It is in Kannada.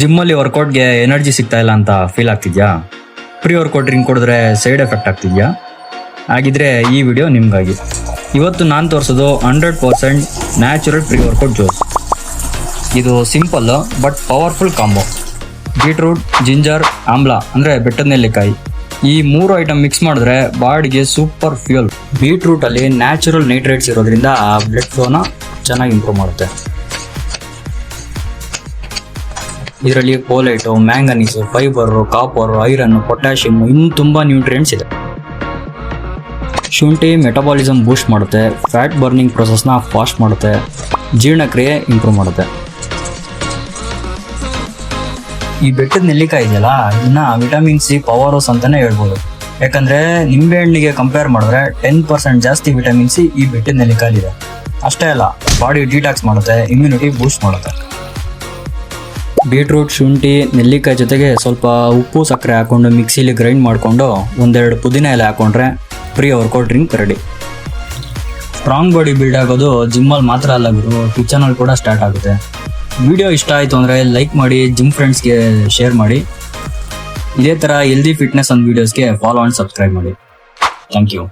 ಜಿಮ್ಮಲ್ಲಿ ವರ್ಕೌಟ್ಗೆ ಎನರ್ಜಿ ಸಿಗ್ತಾ ಇಲ್ಲ ಅಂತ ಫೀಲ್ ಆಗ್ತಿದ್ಯಾ? ಪ್ರೀ ವರ್ಕೌಟ್ ಡ್ರಿಂಕ್ ಕುಡಿದ್ರೆ ಸೈಡ್ ಎಫೆಕ್ಟ್ ಆಗ್ತಿದ್ಯಾ? ಹಾಗಿದ್ರೆ ಈ ವಿಡಿಯೋ ನಿಮಗಾಗಿ. ಇವತ್ತು ನಾನು ತೋರಿಸೋದು 100% ನ್ಯಾಚುರಲ್ ಪ್ರೀ ವರ್ಕೌಟ್ ಜ್ಯೂಸ್. ಇದು simple but powerful combo. Beetroot, ginger, ಆಮ್ಲ ಅಂದರೆ ಬೆಟ್ಟದ ನೆಲ್ಲಿಕಾಯಿ, ಈ 3 ಐಟಮ್ ಮಿಕ್ಸ್ ಮಾಡಿದ್ರೆ ಬಾಡಿಗೆ ಸೂಪರ್ ಫ್ಯೂಯಲ್. ಬೀಟ್ರೂಟಲ್ಲಿ ನ್ಯಾಚುರಲ್ ನೈಟ್ರೇಟ್ಸ್ ಇರೋದ್ರಿಂದ ಬ್ಲಡ್ ಫ್ಲೋನ ಚೆನ್ನಾಗಿ ಇಂಪ್ರೂವ್ ಮಾಡುತ್ತೆ. ಇದರಲ್ಲಿ folate, manganese, fibre, copper, iron, potassium ಇನ್ನೂ ತುಂಬ ನ್ಯೂಟ್ರಿಯೆಂಟ್ಸ್ ಇದೆ. ಶುಂಠಿ ಮೆಟಬಾಲಿಸಮ್ ಬೂಸ್ಟ್ ಮಾಡುತ್ತೆ, ಫ್ಯಾಟ್ ಬರ್ನಿಂಗ್ ಪ್ರೊಸೆಸ್ನ ಫಾಸ್ಟ್ ಮಾಡುತ್ತೆ, ಜೀರ್ಣಕ್ರಿಯೆ ಇಂಪ್ರೂವ್ ಮಾಡುತ್ತೆ. ಈ ಬೆಟ್ಟದ ನೆಲ್ಲಿಕಾಯಿ ಇದೆಯಲ್ಲ, ಇದನ್ನ ವಿಟಮಿನ್ ಸಿ ಪವರ್ ಹೌಸ್ ಅಂತಾನೆ ಹೇಳ್ಬೋದು. ಯಾಕಂದ್ರೆ ನಿಂಬೆ ಹಣ್ಣಿಗೆ ಕಂಪೇರ್ ಮಾಡಿದ್ರೆ 10% ಜಾಸ್ತಿ ವಿಟಮಿನ್ ಸಿ ಈ ಬೆಟ್ಟದ ನೆಲ್ಲಿಕಾಯಿ ಇದೆ. ಅಷ್ಟೇ ಅಲ್ಲ, ಬಾಡಿ ಡಿಟಾಕ್ಸ್ ಮಾಡುತ್ತೆ, ಇಮ್ಯುನಿಟಿ ಬೂಸ್ಟ್ ಮಾಡುತ್ತೆ. ಬೀಟ್ರೂಟ್, ಶುಂಠಿ, ನೆಲ್ಲಿಕಾಯಿ ಜೊತೆಗೆ ಸ್ವಲ್ಪ ಉಪ್ಪು ಸಕ್ಕರೆ ಹಾಕೊಂಡು ಮಿಕ್ಸಿಲಿ ಗ್ರೈಂಡ್ ಮಾಡಿಕೊಂಡು 1-2 ಪುದೀನ ಎಲೆ ಹಾಕೊಂಡ್ರೆ pre workout drink ready. Strong body build ಆಗೋದು ಜಿಮ್ಮಲ್ಲಿ ಮಾತ್ರ ಅಲ್ಲ ಗುರು, ಕಿಚನಲ್ಲಿ ಕೂಡ ಸ್ಟಾರ್ಟ್ ಆಗುತ್ತೆ. ವಿಡಿಯೋ ಇಷ್ಟ ಆಯಿತು ಅಂದರೆ ಲೈಕ್ ಮಾಡಿ, ಜಿಮ್ ಫ್ರೆಂಡ್ಸ್ಗೆ ಶೇರ್ ಮಾಡಿ. ಇದೇ ಥರ ಹೆಲ್ದಿ ಫಿಟ್ನೆಸ್ ಅಂಡ್ ವೀಡಿಯೋಸ್ಗೆ ಫಾಲೋ ಆ್ಯಂಡ್ ಸಬ್ಸ್ಕ್ರೈಬ್ ಮಾಡಿ. Thank you.